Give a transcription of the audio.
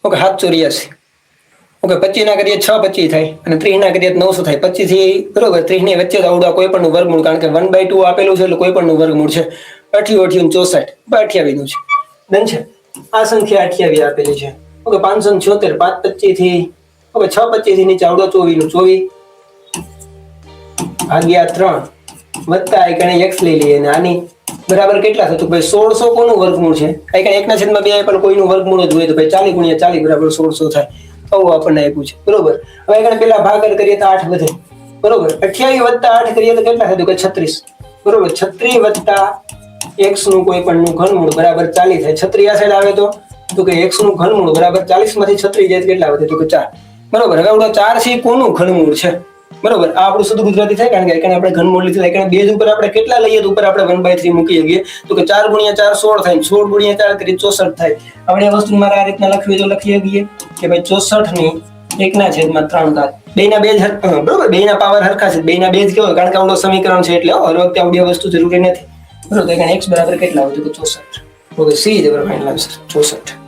Okay 784. Okay 25 ના કરીએ 6 25 થાય અને 30 ના કરીએ 900 થાય. 25 થી બરોબર 30 ની વચ્ચે આવડું કોઈ પણ નું વર્ગમૂળ, કારણ કે 1/2 આપેલું છે એટલે કોઈ પણ નું વર્ગમૂળ છે. 88 64 28 નું છે. ડન છે. આ સંખ્યા 28 આપેલી છે. ઓકે 576 5 25 થી ઓકે 6 25 થી નીચે આવડો 24 નું 24 ભાગ્યા 3 વત્તા આઈ x લઈ લઈએ અને આની બરાબર કેટલા થતું ભાઈ 1600 કોનું વર્ગમૂળ છે? આઈ 1/2 પણ કોઈનું વર્ગમૂળ જ હોય તો ભાઈ 40 × 40 બરાબર 1600 થાય. આવું આપણને આપ્યું છે. બરોબર. હવે આગળ પેલા ભાગાકાર કરીએ તો 8 વધે. બરોબર. 28 + 8 કરીએ તો કેટલા થતું કે 36. બરોબર. 36 + x નું કોઈ પણ નું ઘનમૂળ બરાબર 40 થાય. 36 આ સાઈડ આવે તો કે x નું ઘનમૂળ બરાબર 40 માંથી 36 જાય તો કેટલા વધે? તો કે 4. બરોબર. હવે આપણો 4 છે કોનું ઘનમૂળ છે? બરોબર. આ આપણું શુદ્ધ ગુજરાતી થાય, કારણ કે એકને આપણે ઘનમૂળ લીધું. એકને બેઝ ઉપર આપણે કેટલા લઈએ તો ઉપર આપણે 1/3 મૂકી શકીએ તો કે 4 × 4 16 થાય. 16 × 4 કરી 64 થાય. આપણે આ વસ્તુ મારે આ રીતના લખવી તો લખી શકીએ કે ભાઈ 64 ની 1/3 બેના બેઝ બરોબર, બેના પાવર હરખા છે. બેના બેઝ કેવો? કારણ કે આપણું સમીકરણ છે એટલે હર વખતે આવડી વસ્તુ જરૂરી નથી. બરોબર. તો x બરાબર કેટલા આવતું? 64. ઓકે સી જ બરાબર ફાઇનલ આન્સર 64.